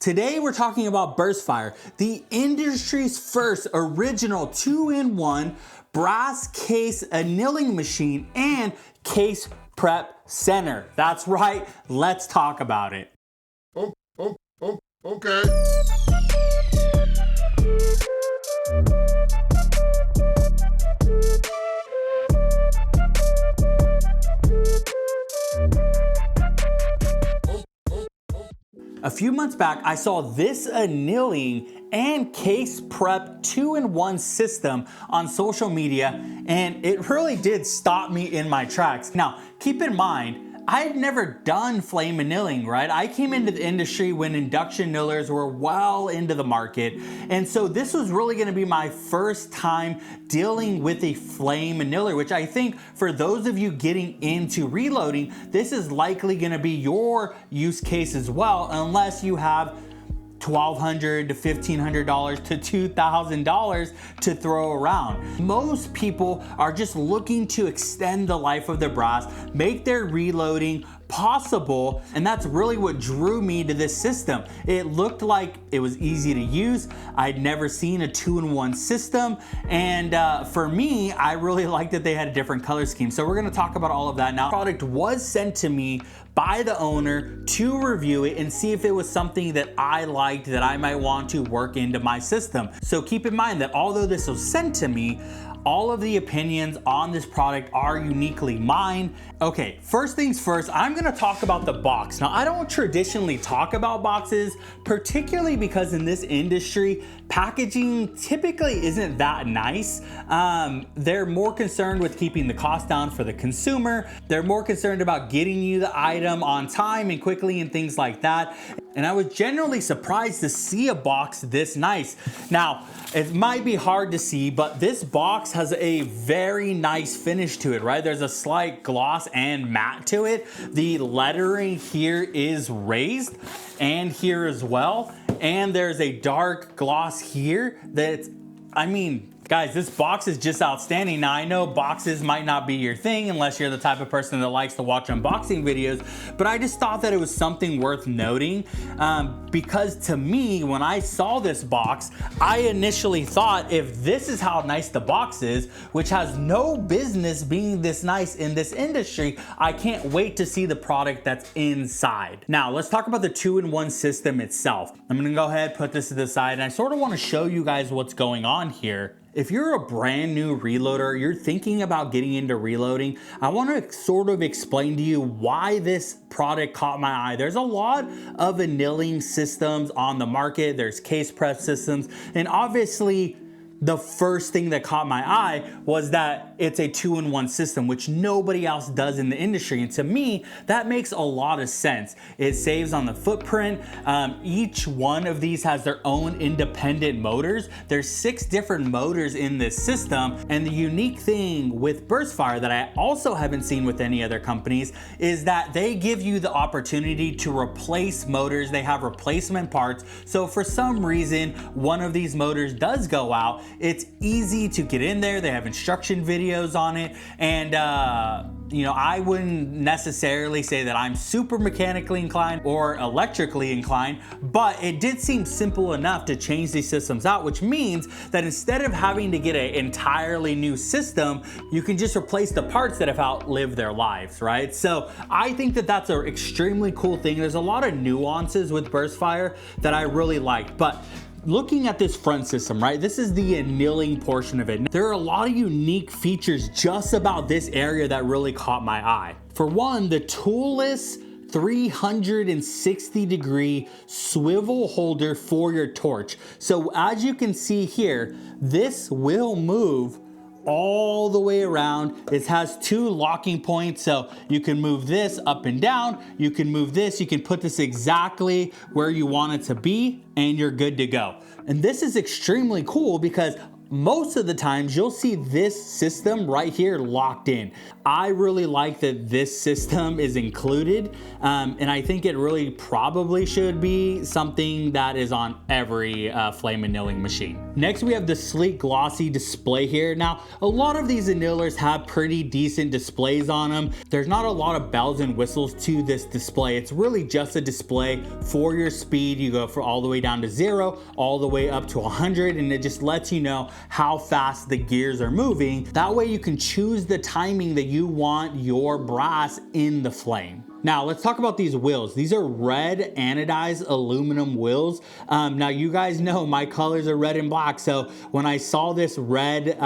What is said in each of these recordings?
Today we're talking about Burstfire, the industry's first original 2-in-1 brass case annealing machine and case prep center. That's right, let's talk about it. Okay. A few months back, I saw this annealing and case prep 2-in-1 system on social media, and it really did stop me in my tracks. Now, keep in mind, I had never done flame annealing, right? I came into the industry when induction annealers were well into the market. And so this was really gonna be my first time dealing with a flame annealer, which I think for those of you getting into reloading, this is likely gonna be your use case as well, unless you have $1,200 to $1,500 to $2,000 to throw around. Most people are just looking to extend the life of their brass, make their reloading possible, and that's really what drew me to this system. It looked like it was easy to use. I'd never seen a 2-in-1 system, and for me, I really liked that they had a different color scheme. So we're gonna talk about all of that now. The product was sent to me by the owner to review it and see if it was something that I liked that I might want to work into my system. So keep in mind that although this was sent to me, all of the opinions on this product are uniquely mine. Okay, first things first, I'm gonna talk about the box. Now, I don't traditionally talk about boxes, particularly because in this industry, packaging typically isn't that nice. They're more concerned with keeping the cost down for the consumer. They're more concerned about getting you the item on time and quickly and things like that. And I was generally surprised to see a box this nice. Now, it might be hard to see, but this box has a very nice finish to it, right? There's a slight gloss and matte to it. The lettering here is raised and here as well. And there's a dark gloss here that's, I mean, guys, this box is just outstanding. Now, I know boxes might not be your thing unless you're the type of person that likes to watch unboxing videos, but I just thought that it was something worth noting because to me, when I saw this box, I initially thought if this is how nice the box is, which has no business being this nice in this industry, I can't wait to see the product that's inside. Now, let's talk about the 2-in-1 system itself. I'm gonna go ahead, put this to the side, and I sort of wanna show you guys what's going on here. If you're a brand new reloader, you're thinking about getting into reloading, I want to sort of explain to you why this product caught my eye. There's a lot of annealing systems on the market. There's case prep systems, and obviously the first thing that caught my eye was that it's a 2-in-1 system, which nobody else does in the industry. And to me, that makes a lot of sense. It saves on the footprint. Each one of these has their own independent motors. There's 6 different motors in this system. And the unique thing with Burstfire that I also haven't seen with any other companies is that they give you the opportunity to replace motors. They have replacement parts. So for some reason, one of these motors does go out, it's easy to get in there. They have instruction videos on it. And, you know, I wouldn't necessarily say that I'm super mechanically inclined or electrically inclined, but it did seem simple enough to change these systems out, which means that instead of having to get an entirely new system, you can just replace the parts that have outlived their lives, right? So I think that that's an extremely cool thing. There's a lot of nuances with Burstfire that I really liked, but looking at this front system, right? This is the annealing portion of it. There are a lot of unique features just about this area that really caught my eye. For one, the toolless 360-degree swivel holder for your torch. So as you can see here, this will move all the way around. It has 2 locking points, so you can move this up and down, you can move this, you can put this exactly where you want it to be, and you're good to go. And this is extremely cool because most of the times you'll see this system right here locked in. I really like that this system is included, and I think it really probably should be something that is on every flame annealing machine. Next, we have the sleek glossy display here. Now, a lot of these annealers have pretty decent displays on them. There's not a lot of bells and whistles to this display. It's really just a display for your speed. You go for all the way down to 0, all the way up to 100, and it just lets you know how fast the gears are moving. That way you can choose the timing that you want your brass in the flame. Now let's talk about these wheels. These are red anodized aluminum wheels. Now you guys know my colors are red and black, so when I saw this red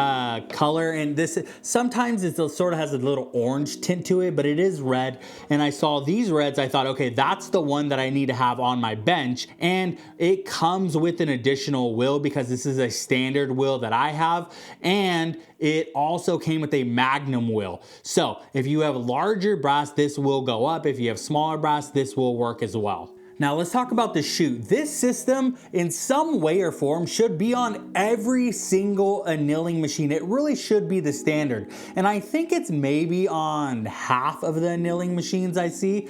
color, and this sometimes it sort of has a little orange tint to it, but it is red, and I saw these reds, I thought, okay, that's the one that I need to have on my bench, and it comes with an additional wheel because this is a standard wheel that I have, and it also came with a magnum wheel. So if you have larger brass, this will go up. If you have smaller brass, this will work as well. Now let's talk about the chute. This system in some way or form should be on every single annealing machine. It really should be the standard. And I think it's maybe on half of the annealing machines I see.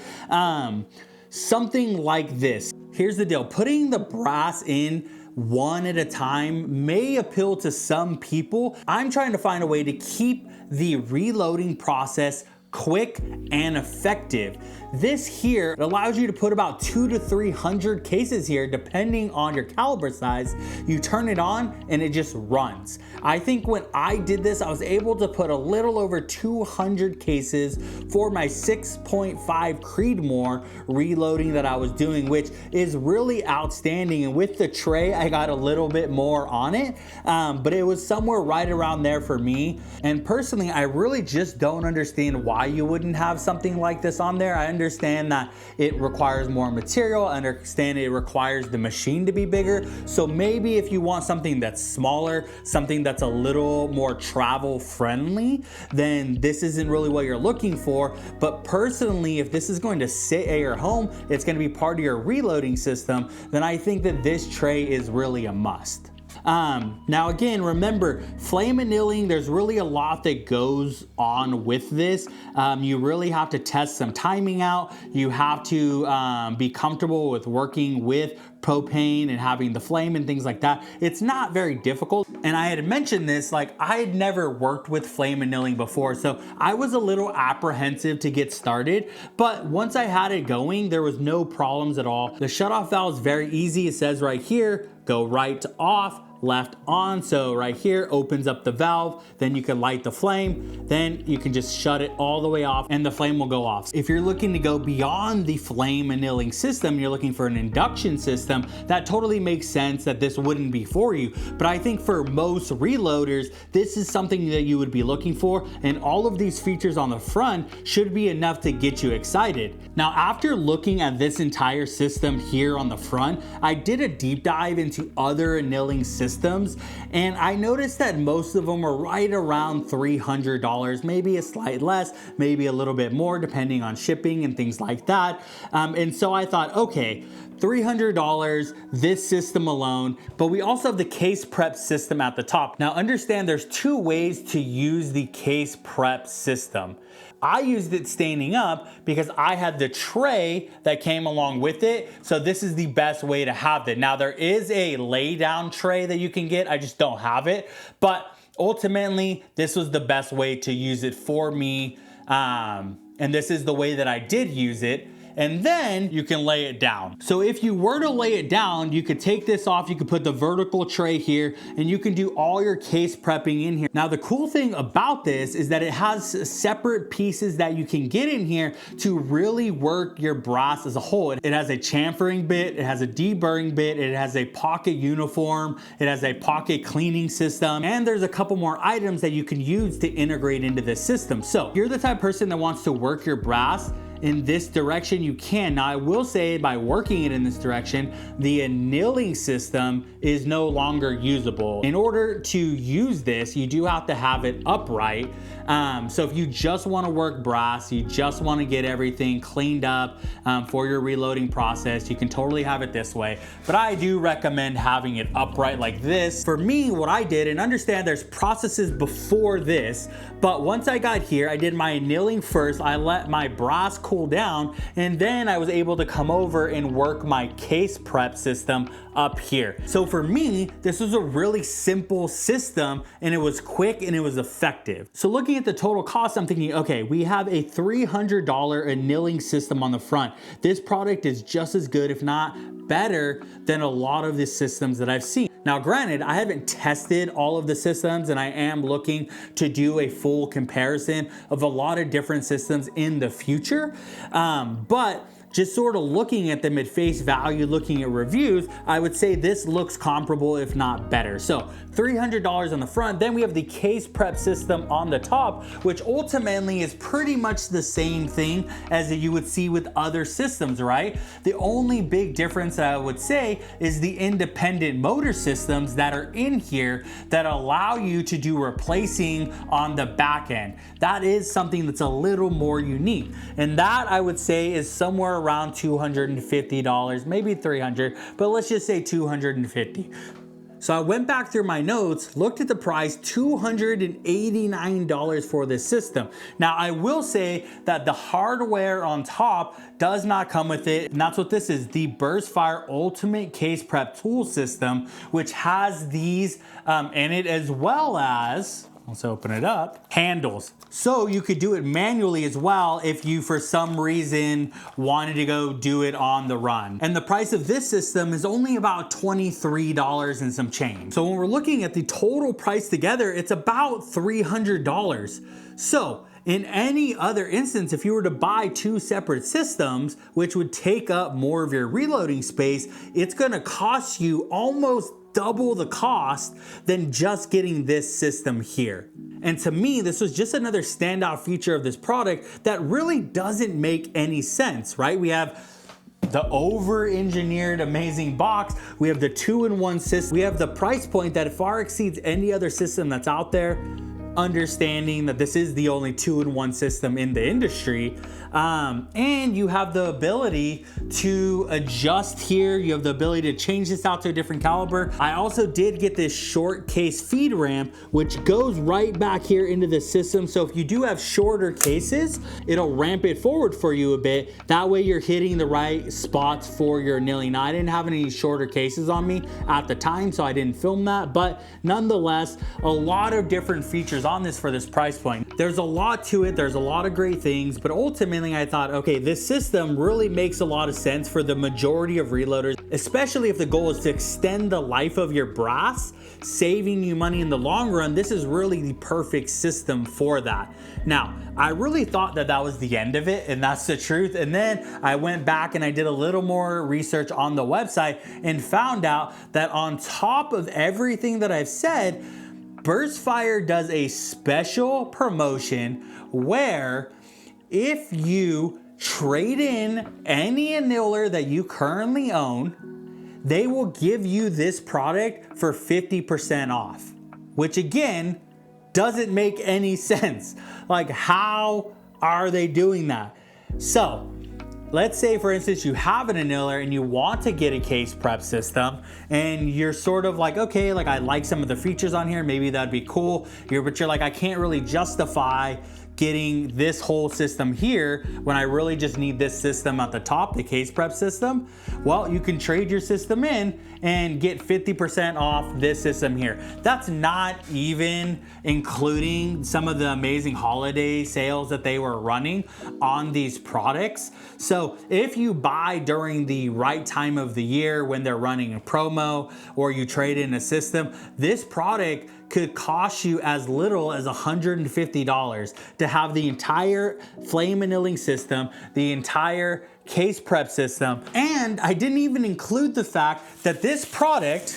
Something like this. Here's the deal. Putting the brass in one at a time may appeal to some people. I'm trying to find a way to keep the reloading process quick and effective. This here allows you to put about 200 to 300 cases here, depending on your caliber size. You turn it on and it just runs. I think when I did this, I was able to put a little over 200 cases for my 6.5 Creedmoor reloading that I was doing, which is really outstanding. And with the tray, I got a little bit more on it, but it was somewhere right around there for me. And personally, I really just don't understand why you wouldn't have something like this on there. I understand that it requires more material. I understand it requires the machine to be bigger. So maybe if you want something that's smaller, something that's a little more travel friendly, then this isn't really what you're looking for. But personally, if this is going to sit at your home, it's going to be part of your reloading system, then I think that this tray is really a must. Now again, remember, flame annealing, there's really a lot that goes on with this. You really have to test some timing out. You have to be comfortable with working with propane and having the flame and things like that. It's not very difficult. And I had mentioned this, like I had never worked with flame annealing before, so I was a little apprehensive to get started. But once I had it going, there was no problems at all. The shutoff valve is very easy. It says right here, go right to off, left on. So right here opens up the valve, then you can light the flame, then you can just shut it all the way off and the flame will go off. If you're looking to go beyond the flame annealing system, you're looking for an induction system, that totally makes sense that this wouldn't be for you. But I think for most reloaders, this is something that you would be looking for, and all of these features on the front should be enough to get you excited. Now, after looking at this entire system here on the front, I did a deep dive into other annealing systems, and I noticed that most of them were right around $300, maybe a slight less, maybe a little bit more depending on shipping and things like that. And so I thought, okay, $300, this system alone, but we also have the case prep system at the top. Now understand there's two ways to use the case prep system. I used it standing up because I had the tray that came along with it. So this is the best way to have it. Now there is a lay down tray that you can get. I just don't have it. But ultimately, this was the best way to use it for me. And this is the way that I did use it. And then you can lay it down. So if you were to lay it down, you could take this off, you could put the vertical tray here, and you can do all your case prepping in here. Now the cool thing about this is that it has separate pieces that you can get in here to really work your brass as a whole. It has a chamfering bit, it has a deburring bit, it has a pocket uniform, it has a pocket cleaning system, and there's a couple more items that you can use to integrate into this system. So if you're the type of person that wants to work your brass in this direction, you can. Now, I will say by working it in this direction, the annealing system is no longer usable. In order to use this, you do have to have it upright. So if you just want to work brass, you just want to get everything cleaned up for your reloading process, you can totally have it this way. But I do recommend having it upright like this. For me, what I did, and understand there's processes before this, but once I got here, I did my annealing first. I let my brass cool down, and then I was able to come over and work my case prep system up here. So for me, this was a really simple system, and it was quick and it was effective. So looking at the total cost, I'm thinking, okay, we have a $300 annealing system on the front. This product is just as good, if not better, than a lot of the systems that I've seen. Now, granted, I haven't tested all of the systems, and I am looking to do a full comparison of a lot of different systems in the future, but just sort of looking at them at face value, looking at reviews, I would say this looks comparable, if not better. So $300 on the front. Then we have the case prep system on the top, which ultimately is pretty much the same thing as you would see with other systems, right? The only big difference that I would say is the independent motor systems that are in here that allow you to do replacing on the back end. That is something that's a little more unique. And that I would say is somewhere around $250, maybe $300, but let's just say $250. So I went back through my notes, looked at the price, $289 for this system. Now I will say that the hardware on top does not come with it, and that's what this is, the Burstfire Ultimate Case Prep Tool System, which has these in it, as well as, let's open it up, handles. So you could do it manually as well if you for some reason wanted to go do it on the run. And the price of this system is only about $23 and some change. So when we're looking at the total price together, it's about $300. So in any other instance, if you were to buy two separate systems, which would take up more of your reloading space, it's gonna cost you almost double the cost than just getting this system here. And to me, this was just another standout feature of this product that really doesn't make any sense, right? We have the over-engineered amazing box, we have the 2-in-1 system, we have the price point that far exceeds any other system that's out there, understanding that this is the only 2-in-1 system in the industry. And you have the ability to adjust here. You have the ability to change this out to a different caliber. I also did get this short case feed ramp, which goes right back here into the system. So if you do have shorter cases, it'll ramp it forward for you a bit. That way you're hitting the right spots for your annealing. Now, I didn't have any shorter cases on me at the time, so I didn't film that, but nonetheless, a lot of different features on this for this price point. There's a lot to it, there's a lot of great things, but ultimately I thought, okay, this system really makes a lot of sense for the majority of reloaders, especially if the goal is to extend the life of your brass, saving you money in the long run. This is really the perfect system for that. Now, I really thought that that was the end of it, and that's the truth. And then I went back and I did a little more research on the website and found out that on top of everything that I've said, Burstfire does a special promotion where if you trade in any annealer that you currently own, they will give you this product for 50% off, which again, doesn't make any sense. Like, how are they doing that? So let's say, for instance, you have an annealer and you want to get a case prep system, and you're sort of like, okay, like I like some of the features on here, maybe that'd be cool. But you're like, I can't really justify getting this whole system here when I really just need this system at the top, the case prep system. Well, you can trade your system in and get 50% off this system here. That's not even including some of the amazing holiday sales that they were running on these products. So if you buy during the right time of the year when they're running a promo, or you trade in a system, this product could cost you as little as $150 to have the entire flame annealing system, the entire case prep system. And I didn't even include the fact that this product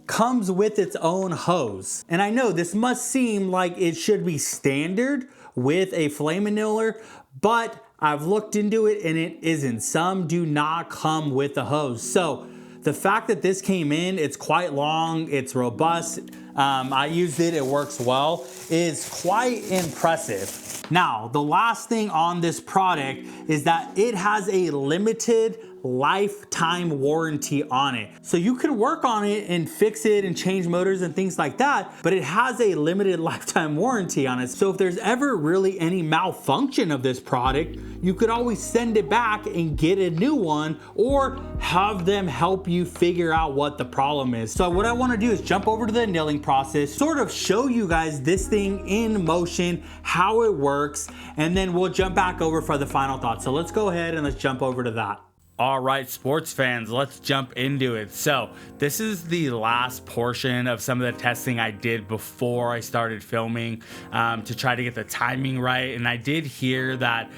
comes with its own hose. And I know this must seem like it should be standard with a flame annealer, but I've looked into it and it isn't. Some do not come with a hose. So the fact that this came in, it's quite long, it's robust, I used it, it works well, is quite impressive. Now, the last thing on this product is that it has a limited lifetime warranty on it. So you can work on it and fix it and change motors and things like that, but it has a limited lifetime warranty on it. So if there's ever really any malfunction of this product, you could always send it back and get a new one, or have them help you figure out what the problem is. So what I want to do is jump over to the annealing process, sort of show you guys this thing in motion, how it works, and then we'll jump back over for the final thoughts. So let's go ahead and let's jump over to that. All right, sports fans, let's jump into it. So this is the last portion of some of the testing I did before I started filming, to try to get the timing right. And I did hear that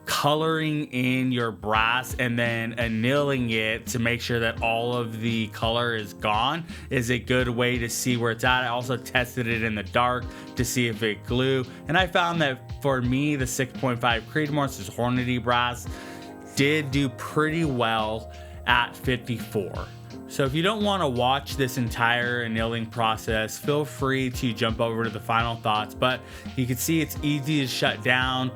coloring in your brass and then annealing it to make sure that all of the color is gone is a good way to see where it's at. I also tested it in the dark to see if it glue, and I found that for me, the 6.5 Creedmoor, this Hornady brass, did do pretty well at 54. So if you don't want to watch this entire annealing process, feel free to jump over to the final thoughts, but you can see it's easy to shut down,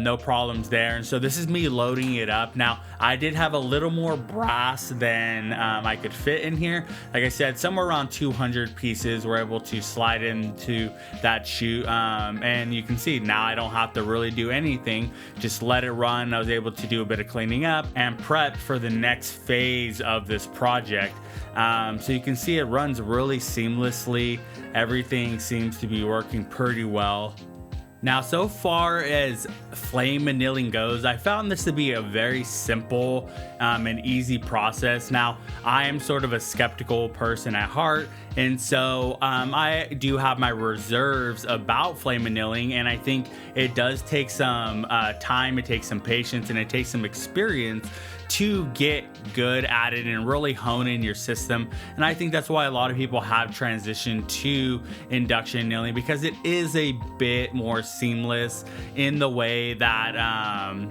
no problems there. And so this is me loading it up. Now, I did have a little more brass than I could fit in here. Like I said, somewhere around 200 pieces were able to slide into that chute. And you can see now I don't have to really do anything, just let it run. I was able to do a bit of cleaning up and prep for the next phase of this project. So you can see it runs really seamlessly. Everything seems to be working pretty well. Now, so far as flame annealing goes, I found this to be a very simple and easy process. Now, I am sort of a skeptical person at heart, and so I do have my reserves about flame annealing, and I think it does take some time, it takes some patience, and it takes some experience to get good at it and really hone in your system. And I think that's why a lot of people have transitioned to induction annealing, because it is a bit more seamless in the way that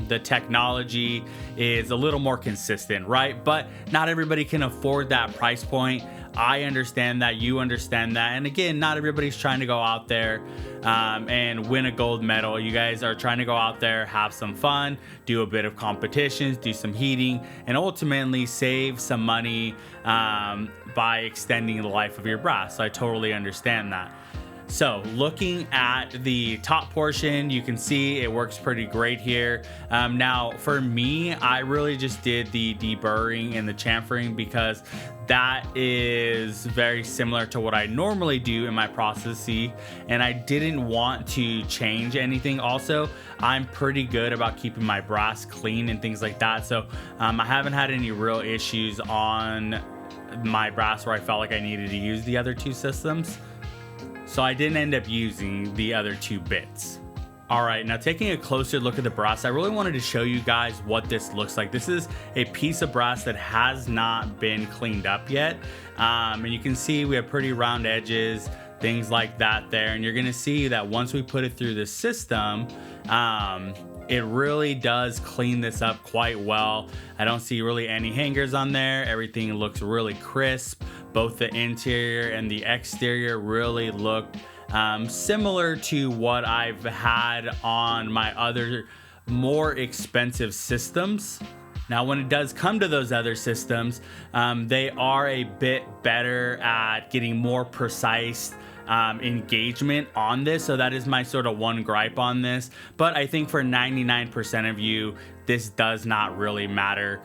the technology is a little more consistent, right? But not everybody can afford that price point. I understand that, you understand that. And again, not everybody's trying to go out there and win a gold medal. You guys are trying to go out there, have some fun, do a bit of competitions, do some heating, and ultimately save some money by extending the life of your brass. So I totally understand that. So looking at the top portion, you can see it works pretty great here. Now for me, I really just did the deburring and the chamfering because that is very similar to what I normally do in my process, and I didn't want to change anything. Also, I'm pretty good about keeping my brass clean and things like that. So I haven't had any real issues on my brass where I felt like I needed to use the other two systems. So I didn't end up using the other two bits. All right, now taking a closer look at the brass, I really wanted to show you guys what this looks like. This is a piece of brass that has not been cleaned up yet. And you can see we have pretty round edges, things like that there. And you're gonna see that once we put it through the system, it really does clean this up quite well. I don't see really any hangers on there. Everything looks really crisp. Both the interior and the exterior really look similar to what I've had on my other more expensive systems. Now, when it does come to those other systems, they are a bit better at getting more precise engagement on this. So that is my sort of one gripe on this. But I think for 99% of you, this does not really matter.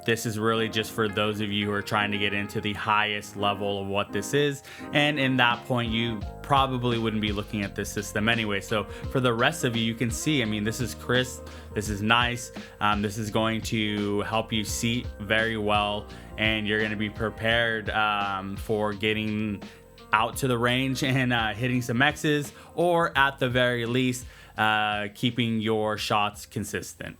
This is really just for those of you who are trying to get into the highest level of what this is. And in that point, you probably wouldn't be looking at this system anyway. So for the rest of you, you can see, I mean, this is crisp, this is nice. This is going to help you seat very well, and you're going to be prepared for getting out to the range and hitting some X's, or at the very least, keeping your shots consistent.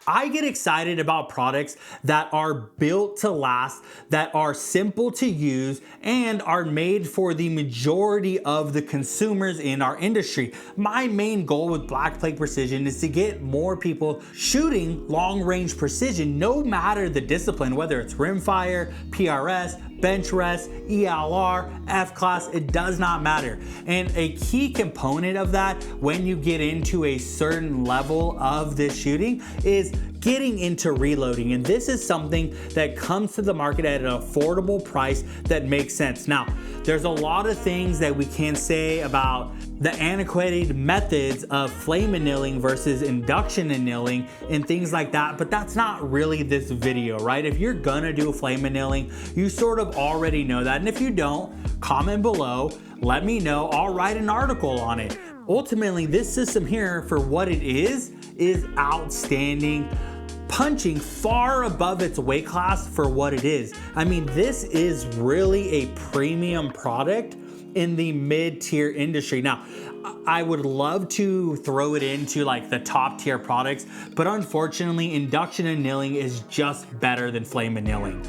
I get excited about products that are built to last, that are simple to use, and are made for the majority of the consumers in our industry. My main goal with Black Plague Precision is to get more people shooting long-range precision, no matter the discipline, whether it's rimfire, PRS, bench rest, ELR, F-class, it does not matter. And a key component of that when you get into a certain level of this shooting is getting into reloading. And this is something that comes to the market at an affordable price that makes sense. Now, there's a lot of things that we can say about the antiquated methods of flame annealing versus induction annealing and things like that, but that's not really this video, right? If you're gonna do flame annealing, you sort of already know that. And if you don't, comment below, let me know, I'll write an article on it. Ultimately, this system here, for what it is outstanding, punching far above its weight class for what it is. I mean, this is really a premium product in the mid-tier industry. Now, I would love to throw it into like the top tier products, but unfortunately, induction annealing is just better than flame annealing.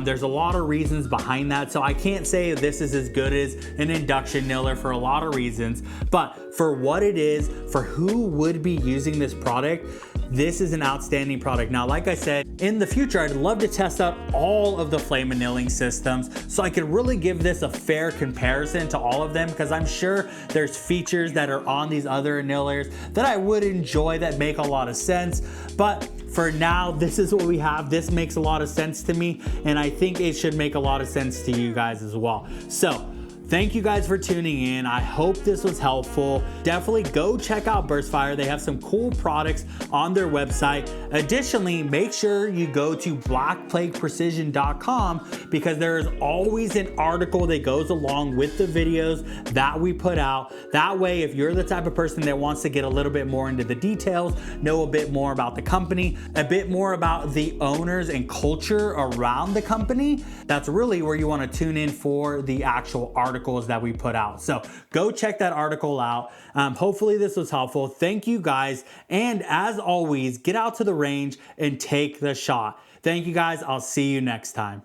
There's a lot of reasons behind that, so I can't say this is as good as an induction annealer for a lot of reasons, but for what it is, for who would be using this product, this is an outstanding product. Now, like I said, in the future, I'd love to test out all of the flame annealing systems so I could really give this a fair comparison to all of them, because I'm sure there's features that are on these other annealers that I would enjoy that make a lot of sense. But for now, this is what we have. This makes a lot of sense to me, and I think it should make a lot of sense to you guys as well. So, thank you guys for tuning in. I hope this was helpful. Definitely go check out Burstfire. They have some cool products on their website. Additionally, make sure you go to blackplagueprecision.com because there is always an article that goes along with the videos that we put out. That way, if you're the type of person that wants to get a little bit more into the details, know a bit more about the company, a bit more about the owners and culture around the company, that's really where you want to tune in for the actual articles that we put out. So go check that article out. Hopefully this was helpful. Thank you guys. And as always, get out to the range and take the shot. Thank you guys. I'll see you next time.